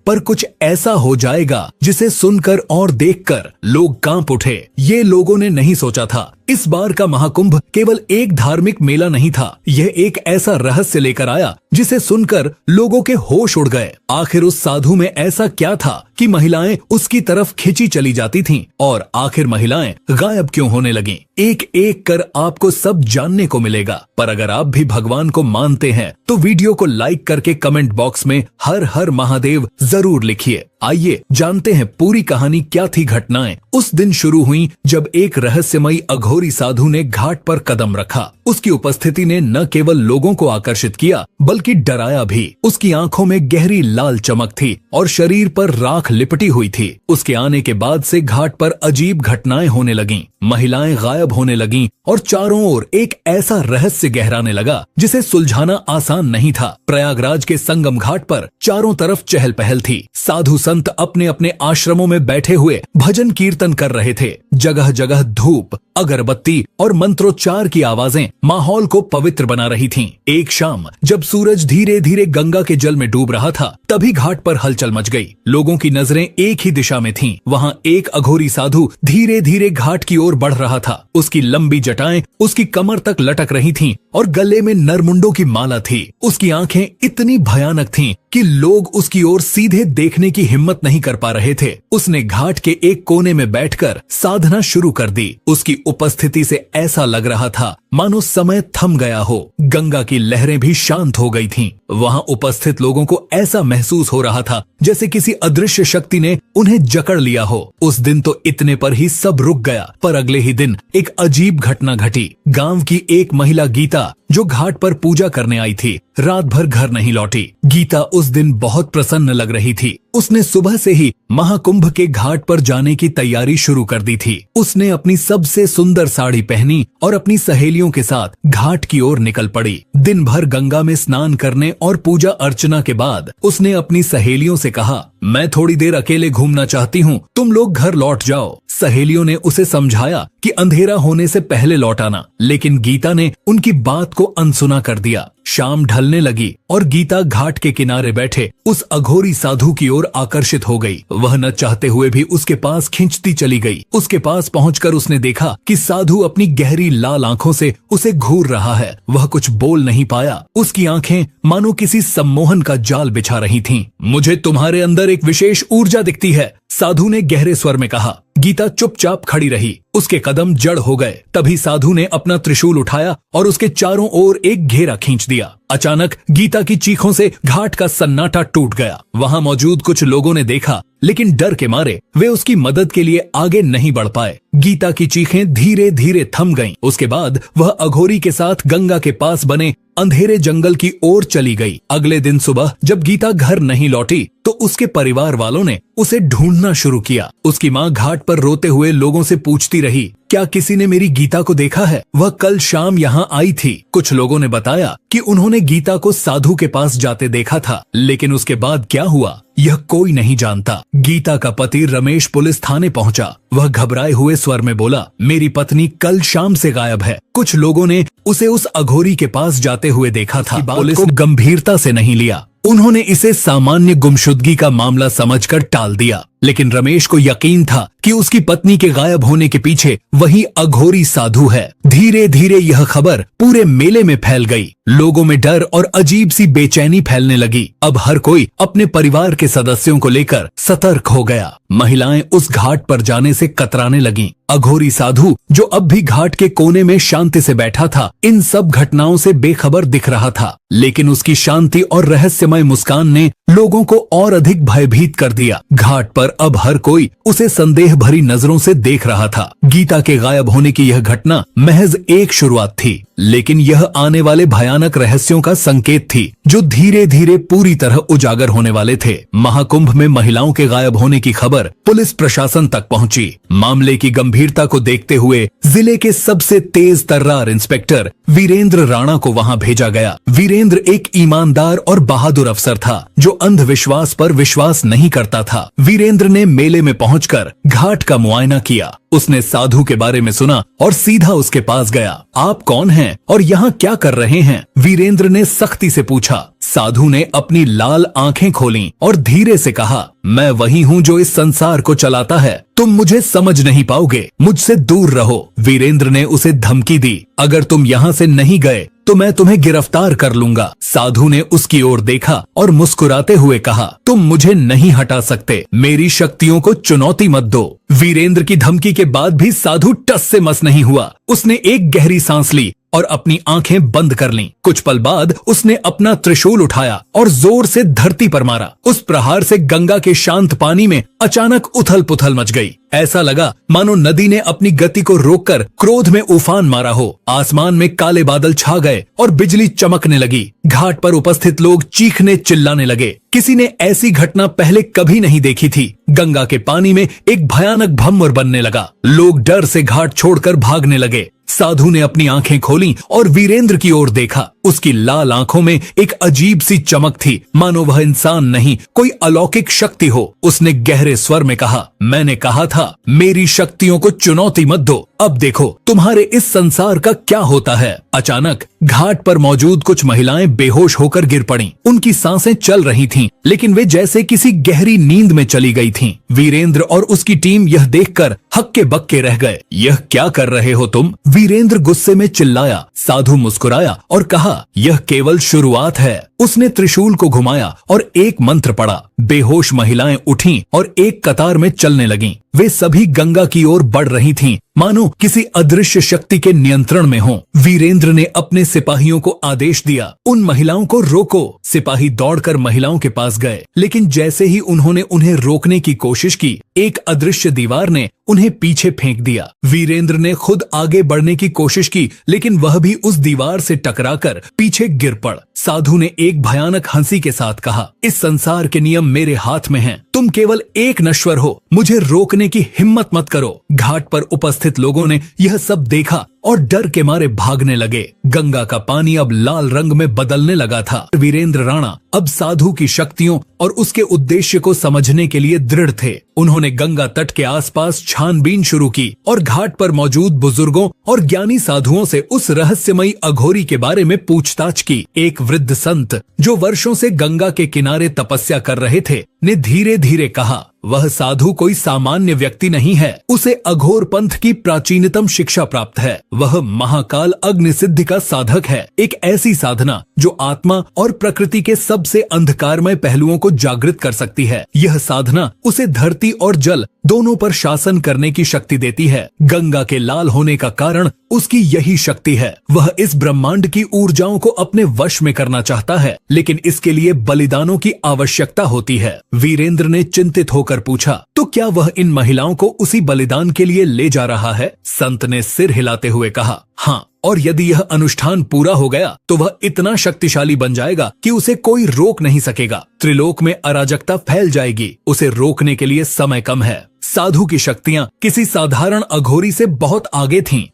पर कुछ ऐसा हो जाएगा जिसे सुनकर और देखकर लोग कांप उठे। ये लोगों ने नहीं सोचा था। इस बार का महाकुंभ केवल एक धार्मिक मेला नहीं था, यह एक ऐसा रहस्य लेकर आया जिसे सुनकर लोगों के होश उड़ गए। आखिर उस साधु में ऐसा क्या था कि महिलाएं उसकी तरफ खिंची चली जाती थीं और आखिर महिलाएं गायब क्यों होने लगीं? एक एक कर आपको सब जानने को मिलेगा। पर अगर आप भी भगवान को मानते हैं तो वीडियो को लाइक करके कमेंट बॉक्स में हर हर महादेव जरूर लिखिए। आइए जानते हैं पूरी कहानी क्या थी। घटनाएं उस दिन शुरू हुई जब एक रहस्यमयी अघोरी साधु ने घाट पर कदम रखा। उसकी उपस्थिति ने न केवल लोगों को आकर्षित किया बल्कि डराया भी। उसकी आंखों में गहरी लाल चमक थी और शरीर पर राख लिपटी हुई थी। उसके आने के बाद से घाट पर अजीब घटनाएं होने लगीं, महिलाएं गायब होने लगीं और चारों ओर एक ऐसा रहस्य गहराने लगा जिसे सुलझाना आसान नहीं था। प्रयागराज के संगम घाट पर चारों तरफ चहल पहल थी। साधु संत अपने अपने आश्रमों में बैठे हुए भजन कीर्तन कर रहे थे। जगह जगह धूप, अगरबत्ती और मंत्रोच्चार की आवाजें माहौल को पवित्र बना रही थीं। एक शाम जब सूरज धीरे धीरे गंगा के जल में डूब रहा था, तभी घाट पर हलचल मच गई। लोगों की नजरें एक ही दिशा में थीं। वहां एक अघोरी साधु धीरे धीरे घाट की ओर बढ़ रहा था। उसकी लंबी जटाएं उसकी कमर तक लटक रही थीं और गले में नरमुंडों की माला थी। उसकी आंखें इतनी भयानक थीं कि लोग उसकी ओर सीधे देखने की हिम्मत नहीं कर पा रहे थे। उसने घाट के एक कोने में बैठकर साधना शुरू कर दी। उसकी उपस्थिति से ऐसा लग रहा था मानो समय थम गया हो। गंगा की लहरें भी शांत हो गई थीं। वहां उपस्थित लोगों को ऐसा महसूस हो रहा था जैसे किसी अदृश्य शक्ति ने उन्हें जकड़ लिया हो। उस दिन तो इतने पर ही सब रुक गया, पर अगले ही दिन एक अजीब घटना घटी। गांव की एक महिला गीता, जो घाट पर पूजा करने आई थी, रात भर घर नहीं लौटी। गीता उस दिन बहुत प्रसन्न लग रही थी। उसने सुबह से ही महाकुंभ के घाट पर जाने की तैयारी शुरू कर दी थी। उसने अपनी सबसे सुंदर साड़ी पहनी और अपनी सहेलियों के साथ घाट की ओर निकल पड़ी। दिन भर गंगा में स्नान करने और पूजा अर्चना के बाद उसने अपनी सहेलियों से कहा, मैं थोड़ी देर अकेले घूमना चाहती हूँ, तुम लोग घर लौट जाओ। सहेलियों ने उसे समझाया कि अंधेरा होने से पहले लौट आना, लेकिन गीता ने उनकी बात को अनसुना कर दिया। शाम ढलने लगी और गीता घाट के किनारे बैठे उस अघोरी साधु की ओर आकर्षित हो गई। वह न चाहते हुए भी उसके पास खींचती चली गई। उसके पास पहुंचकर उसने देखा कि साधु अपनी गहरी लाल आंखों से उसे घूर रहा है। वह कुछ बोल नहीं पाया। उसकी आंखें मानो किसी सम्मोहन का जाल बिछा रही थीं। मुझे तुम्हारे अंदर एक विशेष ऊर्जा दिखती है, साधु ने गहरे स्वर में कहा। गीता चुपचाप खड़ी रही। उसके कदम जड़ हो गए। तभी साधु ने अपना त्रिशूल उठाया और उसके चारों ओर एक घेरा खींच दिया। अचानक गीता की चीखों से घाट का सन्नाटा टूट गया। वहां मौजूद कुछ लोगों ने देखा, लेकिन डर के मारे वे उसकी मदद के लिए आगे नहीं बढ़ पाए। गीता की चीखें धीरे धीरे थम गईं। उसके बाद वह अघोरी के साथ गंगा के पास बने अंधेरे जंगल की ओर चली गई। अगले दिन सुबह जब गीता घर नहीं लौटी तो उसके परिवार वालों ने उसे ढूंढना शुरू किया। उसकी माँ घाट पर रोते हुए लोगों से पूछती रही, क्या किसी ने मेरी गीता को देखा है? वह कल शाम यहाँ आई थी। कुछ लोगों ने बताया कि उन्होंने गीता को साधु के पास जाते देखा था, लेकिन उसके बाद क्या हुआ यह कोई नहीं जानता। गीता का पति रमेश पुलिस थाने पहुंचा। वह घबराए हुए स्वर में बोला, मेरी पत्नी कल शाम से गायब है। कुछ लोगों ने उसे उस अघोरी के पास जाते हुए देखा था। पुलिस को गंभीरता से नहीं लिया। उन्होंने इसे सामान्य गुमशुदगी का मामला समझकर टाल दिया, लेकिन रमेश को यकीन था कि उसकी पत्नी के गायब होने के पीछे वही अघोरी साधु है। धीरे धीरे यह खबर पूरे मेले में फैल गई। लोगों में डर और अजीब सी बेचैनी फैलने लगी। अब हर कोई अपने परिवार के सदस्यों को लेकर सतर्क हो गया। महिलाएं उस घाट पर जाने से कतराने लगीं। अघोरी साधु, जो अब भी घाट के कोने में शांति से बैठा था, इन सब घटनाओं से बेखबर दिख रहा था, लेकिन उसकी शांति और रहस्यमय मुस्कान ने लोगों को और अधिक भयभीत कर दिया। घाट पर अब हर कोई उसे संदेह भरी नजरों से देख रहा था। गीता के गायब होने की यह घटना महज एक शुरुआत थी, लेकिन यह आने वाले भयानक रहस्यों का संकेत थी, जो धीरे धीरे पूरी तरह उजागर होने वाले थे। महाकुंभ में महिलाओं के गायब होने की खबर पुलिस प्रशासन तक पहुंची। मामले की गंभीरता को देखते हुए जिले के सबसे तेज तर्रार इंस्पेक्टर वीरेंद्र राणा को वहां भेजा गया। वीरेंद्र एक ईमानदार और बहादुर अफसर था, जो अंधविश्वास पर विश्वास नहीं करता था। वीरेंद्र ने मेले में पहुंचकर घाट का मुआयना किया। उसने साधु के बारे में सुना और सीधा उसके पास गया। आप कौन हैं और यहाँ क्या कर रहे हैं? वीरेंद्र ने सख्ती से पूछा। साधु ने अपनी लाल आंखें खोलीं और धीरे से कहा, मैं वही हूँ जो इस संसार को चलाता है। तुम मुझे समझ नहीं पाओगे, मुझसे दूर रहो। वीरेंद्र ने उसे धमकी दी, अगर तुम यहाँ से नहीं गए तो मैं तुम्हें गिरफ्तार कर लूंगा। साधु ने उसकी ओर देखा और मुस्कुराते हुए कहा, तुम मुझे नहीं हटा सकते, मेरी शक्तियों को चुनौती मत दो। वीरेंद्र की धमकी के बाद भी साधु टस से मस नहीं हुआ। उसने एक गहरी सांस ली और अपनी आंखें बंद कर लीं। कुछ पल बाद उसने अपना त्रिशूल उठाया और जोर से धरती पर मारा। उस प्रहार से गंगा के शांत पानी में अचानक उथल पुथल मच गई। ऐसा लगा मानो नदी ने अपनी गति को रोककर क्रोध में उफान मारा हो। आसमान में काले बादल छा गए और बिजली चमकने लगी। घाट पर उपस्थित लोग चीखने चिल्लाने लगे। किसी ने ऐसी घटना पहले कभी नहीं देखी थी। गंगा के पानी में एक भयानक भंवर बनने लगा। लोग डर से घाट छोड़कर भागने लगे। साधु ने अपनी आंखें खोलीं और वीरेंद्र की ओर देखा। उसकी लाल आंखों में एक अजीब सी चमक थी, मानो वह इंसान नहीं, कोई अलौकिक शक्ति हो। उसने गहरे स्वर में कहा, मैंने कहा था मेरी शक्तियों को चुनौती मत दो। अब देखो तुम्हारे इस संसार का क्या होता है। अचानक घाट पर मौजूद कुछ महिलाएं बेहोश होकर गिर पड़ीं। उनकी सांसें चल रही थीं, लेकिन वे जैसे किसी गहरी नींद में चली गई थीं। वीरेंद्र और उसकी टीम यह देखकर हक्के बक्के रह गए। यह क्या कर रहे हो तुम? वीरेंद्र गुस्से में चिल्लाया। साधु मुस्कुराया और कहा, यह केवल शुरुआत है। उसने त्रिशूल को घुमाया और एक मंत्र पढ़ा। बेहोश महिलाएं उठीं और एक कतार में चलने लगीं। वे सभी गंगा की ओर बढ़ रही थीं, मानो किसी अदृश्य शक्ति के नियंत्रण में हों। वीरेंद्र ने अपने सिपाहियों को आदेश दिया, उन महिलाओं को रोको। सिपाही दौड़कर महिलाओं के पास गए, लेकिन जैसे ही उन्होंने उन्हें रोकने की कोशिश की, एक अदृश्य दीवार ने उन्हें पीछे फेंक दिया। वीरेंद्र ने खुद आगे बढ़ने की कोशिश की, लेकिन वह भी उस दीवार से टकराकर पीछे गिर पड़। साधु ने एक भयानक हंसी के साथ कहा, इस संसार के नियम मेरे हाथ में हैं। तुम केवल एक नश्वर हो, मुझे रोकने की हिम्मत मत करो। घाट पर उपस्थित लोगों ने यह सब देखा और डर के मारे भागने लगे। गंगा का पानी अब लाल रंग में बदलने लगा था। वीरेंद्र राणा अब साधु की शक्तियों और उसके उद्देश्य को समझने के लिए दृढ़ थे। उन्होंने गंगा तट के आसपास छानबीन शुरू की और घाट पर मौजूद बुजुर्गों और ज्ञानी साधुओं से उस रहस्यमयी अघोरी के बारे में पूछताछ की। एक वृद्ध संत जो वर्षों से गंगा के किनारे तपस्या कर रहे थे, ने धीरे धीरे कहा, वह साधु कोई सामान्य व्यक्ति नहीं है। उसे अघोर पंथ की प्राचीनतम शिक्षा प्राप्त है। वह महाकाल अग्नि सिद्धि का साधक है, एक ऐसी साधना जो आत्मा और प्रकृति के सबसे अंधकारमय पहलुओं को जागृत कर सकती है। यह साधना उसे धरती और जल दोनों पर शासन करने की शक्ति देती है। गंगा के लाल होने का कारण उसकी यही शक्ति है। वह इस ब्रह्मांड की ऊर्जाओं को अपने वश में करना चाहता है, लेकिन इसके लिए बलिदानों की आवश्यकता होती है। वीरेंद्र ने चिंतित होकर पूछा, तो क्या वह इन महिलाओं को उसी बलिदान के लिए ले जा रहा है? संत ने सिर हिलाते हुए कहा, हाँ, और यदि यह अनुष्ठान पूरा हो गया तो वह इतना शक्तिशाली बन जाएगा कि उसे कोई रोक नहीं सकेगा। त्रिलोक में अराजकता फैल जाएगी। उसे रोकने के लिए समय कम है। साधु की शक्तियाँ किसी साधारण अघोरी से बहुत आगे थीं।